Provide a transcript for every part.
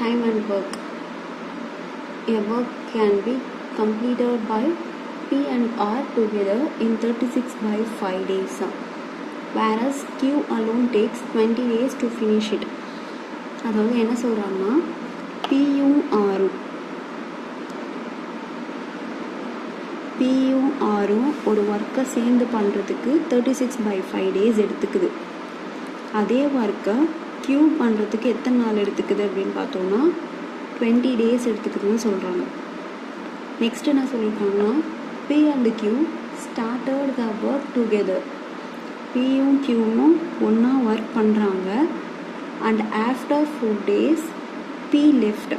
Time and work. A work can be completed by P and R together in 36 by 5 days, whereas Q alone takes 20 days to finish it. அதாவது என்ன சொல்கிறாங்கன்னா பியும் ஆரும் ஒரு ஒர்க்கை சேர்ந்து பண்ணுறதுக்கு 36 by 5 days எடுத்துக்குது. அதே ஒர்க்கை Q பண்ணுறதுக்கு எத்தனை நாள் எடுத்துக்குது அப்படின்னு பார்த்தோன்னா 20 days எடுத்துக்குதுன்னு சொல்கிறாங்க. நெக்ஸ்ட் என்ன சொல்லியிருக்காங்கன்னா P and Q started the work together. Pயும் Qவும் ஒன்றா ஒர்க் பண்ணுறாங்க. And after 4 days P left.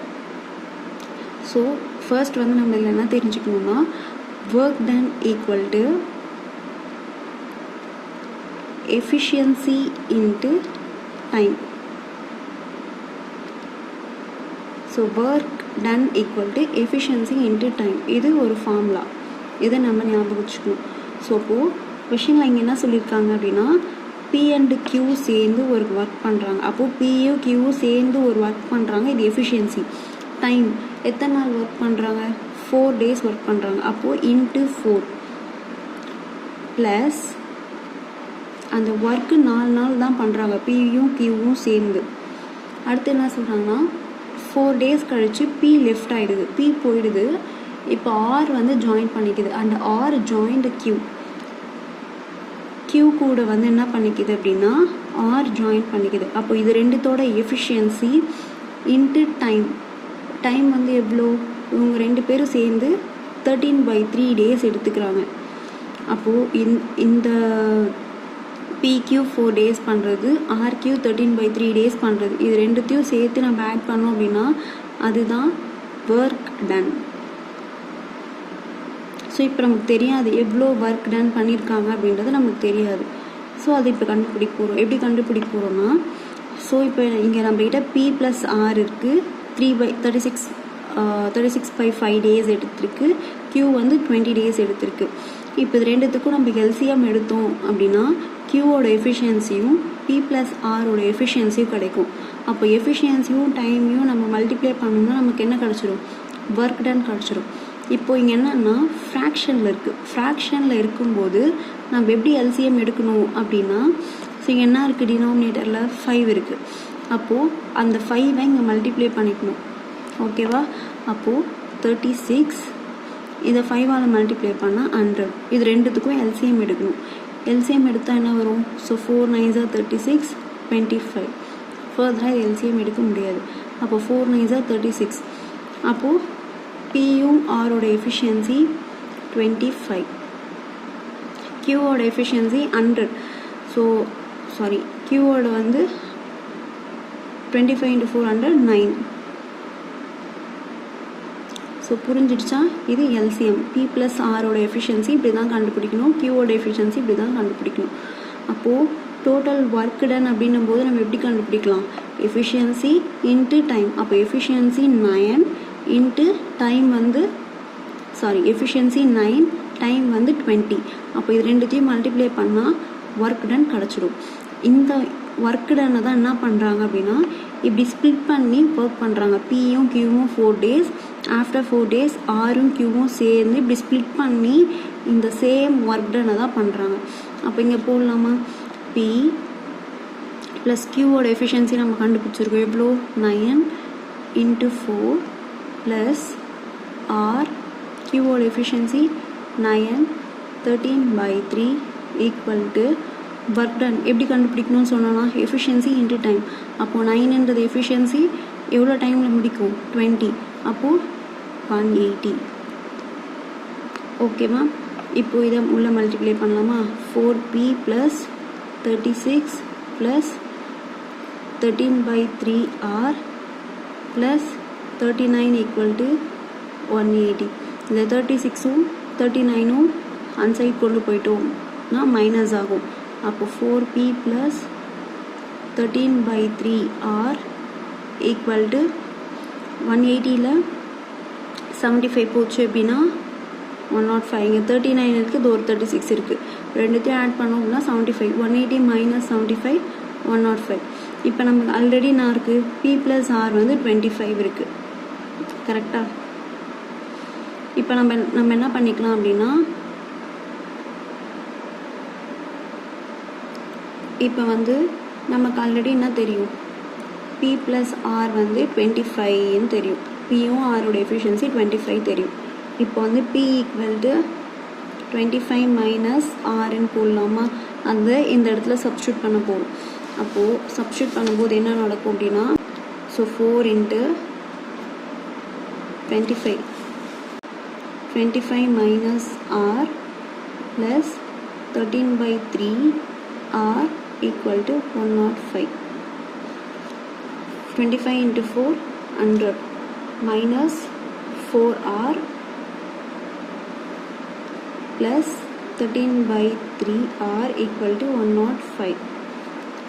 So first வந்து நம்ம இதில் என்ன தெரிஞ்சுக்கணுன்னா work done equal to efficiency into time. So work done equal to efficiency into time. இது ஒரு ஃபார்முலா, இதை நம்ம ஞாபகம் வச்சுக்கணும். ஸோ அப்போது கொஷினில் இங்கே என்ன சொல்லியிருக்காங்க அப்படின்னா P and Q சேர்ந்து ஒரு ஒர்க் பண்ணுறாங்க. அப்போது Pயும் Qவும் சேர்ந்து ஒரு ஒர்க் பண்ணுறாங்க. இது எஃபிஷியன்சி. டைம் எத்தனை நாள் ஒர்க் பண்ணுறாங்க? 4 days ஒர்க் பண்ணுறாங்க. அப்போது இன்ட்டு 4 ப்ளஸ் அந்த ஒர்க்கு 4 நாள் தான் பண்ணுறாங்க Pயும் Qவும் சேர்ந்து. அடுத்து என்ன சொல்கிறாங்கன்னா 4 days கழித்து P லெஃப்ட் ஆகிடுது, P போயிடுது. இப்போ R வந்து ஜாயின் பண்ணிக்குது. அண்ட் R ஜாயின்டு Q கூட வந்து என்ன பண்ணிக்குது அப்படின்னா R ஜாயின் பண்ணிக்குது. அப்போ இது ரெண்டுத்தோட எஃபிஷியன்சி இன்ட்டு டைம் வந்து எவ்வளோ? இவங்க 2 பேரும் சேர்ந்து 13 by 3 days எடுத்துக்கிறாங்க. அப்போது இந்த PQ 4 days பண்ணுறது, RQ 13 by 3 days பண்ணுறது, இது ரெண்டுத்தையும் சேர்த்து நம்ம ஆட் பண்ணோம் அப்படின்னா அதுதான் ஒர்க் டன். ஸோ இப்போ நமக்கு தெரியாது எவ்வளோ ஒர்க் டன் பண்ணியிருக்காங்க அப்படின்றது நமக்கு தெரியாது. ஸோ அது இப்போ கண்டுபிடிக்க போகிறோம். எப்படி கண்டுபிடிக்க போகிறோன்னா ஸோ இப்போ இங்கே நம்மகிட்ட P + R இருக்குது. 36 by 5 days எடுத்துருக்கு. Q வந்து 20 days எடுத்துருக்கு. இப்போ இது ரெண்டுத்துக்கும் நம்ம எல்சிஎம் எடுத்தோம் அப்படின்னா Qவோட எஃபிஷியன்சியும் P + Rோட எஃபிஷியன்சியும் கிடைக்கும். அப்போ எஃபிஷியன்சியும் டைமையும் நம்ம மல்டிப்ளை பண்ணோம்னா நமக்கு என்ன கிடச்சிரும்? ஒர்க் டன் கிடச்சிரும். இப்போ இங்கே என்னன்னா ஃப்ராக்ஷனில் இருக்குது. ஃப்ராக்ஷனில் இருக்கும்போது நம்ம எப்படி எல்சிஎம் எடுக்கணும் அப்படின்னா ஸோ இங்கே என்ன இருக்குது? டினாமினேட்டரில் 5 இருக்குது. அப்போது அந்த 5ஐ இங்கே மல்டிப்ளை பண்ணிக்கணும். ஓகேவா? அப்போது 36 இதை 5ஆல் மல்டிப்ளை பண்ணால் 100. இது ரெண்டுத்துக்கும் எல்சிஎம் எடுக்கணும். எல்சிஎம் எடுத்தால் என்ன வரும்? So 4 9s are 36, 25. ஃபர்தராக இது எல்சிஎம் எடுக்க முடியாது. அப்போது 4 9s are 36. அப்போது Pயும் Rோட எஃபிஷியன்சி 25, Qவோட எஃபிஷியன்சி 100. ஸோ சாரி Qவோட வந்து 25 × 400 9. ஸோ புரிஞ்சிடுச்சா? இது எல்சிஎம். P + Rோட எஃபிஷியன்சி இப்படி தான் கண்டுபிடிக்கணும், Qவோட எஃபிஷியன்சி இப்படி தான் கண்டுபிடிக்கணும். அப்போது டோட்டல் ஒர்க் டன் அப்படின்னும் போது நம்ம எப்படி கண்டுபிடிக்கலாம்? Efficiency into time. அப்போ எஃபிஷியன்சி 9 இன்ட்டு டைம் வந்து எஃபிஷியன்சி 9, டைம் வந்து 20. அப்போ இது ரெண்டுத்தையும் மல்டிப்ளை பண்ணால் ஒர்க் டன் கிடச்சிடும். இந்த ஒர்க் டன்னை தான் என்ன பண்ணுறாங்க அப்படின்னா இப்படி ஸ்ப்ளிட் பண்ணி ஒர்க் பண்ணுறாங்க. Pயும் Qவும் 4 days, ஆஃப்டர் 4 days Rயும் Qவும் சேர்ந்து இப்படி ஸ்ப்ளிட் பண்ணி இந்த சேம் ஒர்க் டன்னை தான் பண்ணுறாங்க. அப்போ இங்கே போடலாமா? P + Qவோட எஃபிஷியன்சி நம்ம கண்டுபிடிச்சிருக்கோம். எவ்வளோ? 9 × 4 ப்ளஸ் R Qவோட efficiency 9 13 by 3 equal to work done. எப்படி கண்டுபிடிக்கணும்னு சொன்னோன்னா எஃபிஷியன்சி இன்ட்டு டைம். அப்போது 9ன்றது எஃபிஷியன்சி எவ்வளோ டைமில் முடிக்கும்? 20. அப்போது 180. ஓகேவா? இப்போது இதை உள்ள மல்டிப்ளை பண்ணலாமா? 4P + 36 + 13 by 3R + 39 equal to 180. இந்த 36ம் 39ம் அன்சைட் கொண்டு போயிட்டோம்னா மைனஸ் ஆகும். அப்போ 4P + 13 by 3R equal to 180ல் 75 போச்சு அப்படின்னா 105. இங்கே 39 இருக்குது, இது ஒரு 36 இருக்குது. ரெண்டுத்தையும் ஆட் பண்ணோம்னா 75. 180 - 75 105. இப்போ நமக்கு ஆல்ரெடி நான் இருக்குது பி ப்ளஸ் ஆர் வந்து 25 இருக்குது. கரெக்டாக? இப்போ நம்ம என்ன பண்ணிக்கலாம் அப்படின்னா, இப்போ வந்து நமக்கு ஆல்ரெடி என்ன தெரியும், பி ப்ளஸ் ஆர் வந்து 25ன்னு தெரியும். பியும் ஆரோட எஃபிஷியன்சி 25 தெரியும். இப்போ வந்து பி ஈக்குவல் டு 25 மைனஸ் ஆர்ன்னு போடலாமா? அந்த இந்த இடத்துல சப்ஸ்டியூட் பண்ண போகும். அப்போது சப்ஸ்டியூட் பண்ணும்போது என்ன நடக்கும் அப்படின்னா, so 4 into 25 minus r plus 13/3 r equal to 105. 25 into 4 100 minus 4r plus 13/3r equal to 105.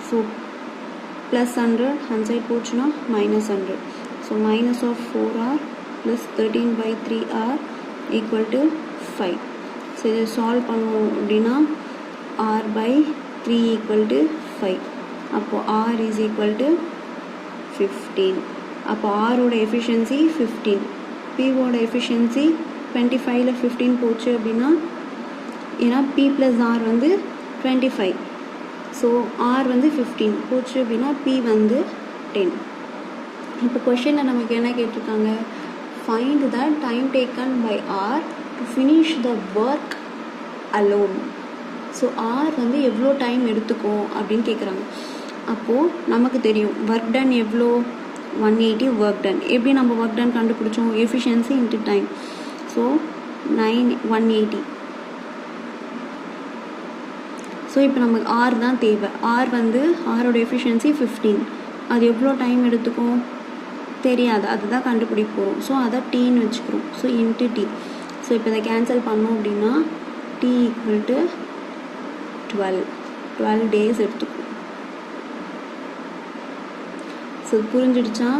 So plus 100 hand side போச்சுனா minus 100. So minus of 4r plus 13/3r equal to 5. So இதை solve பண்ணுவோம் அப்படின்னா r by 3 equal to 5. அப்போ r is equal to 15. அப்போ ஆரோட efficiency 15, பிவோட efficiency 25ல் 15 போச்சு அப்படின்னா, ஏன்னா பி ப்ளஸ் ஆர் வந்து 25, ஸோ ஆர் வந்து 15 போச்சு அப்படின்னா பி வந்து 10. இப்போ கொஷனில் நமக்கு என்ன கேட்டிருக்காங்க, find the time taken by r to finish the work alone. So r வந்து எவ்வளோ டைம் எடுத்துக்கும் அப்படின்னு கேட்குறாங்க. அப்போது நமக்கு தெரியும் ஒர்க் டன் எவ்வளோ, 180 ஒர்க் டன். எப்படி நம்ம ஒர்க் டன் கண்டுபிடிச்சோம், efficiency into time. So 180. So இப்போ நமக்கு ஆர் தான் தேவை. ஆர் வந்து ஆரோட எஃபிஷியன்சி 15, அது எவ்வளோ டைம் எடுத்துக்கும் தெரியாது, அதுதான் கண்டுபிடிக்க போகிறோம். ஸோ அதை டீன்னு வச்சுக்கிறோம். So into D. ஸோ இப்போ இதை கேன்சல் பண்ணோம் அப்படின்னா டி ஈக்குவல் டு 12 டேஸ் எடுத்துக்கும். ஸோ புரிஞ்சிடுச்சா?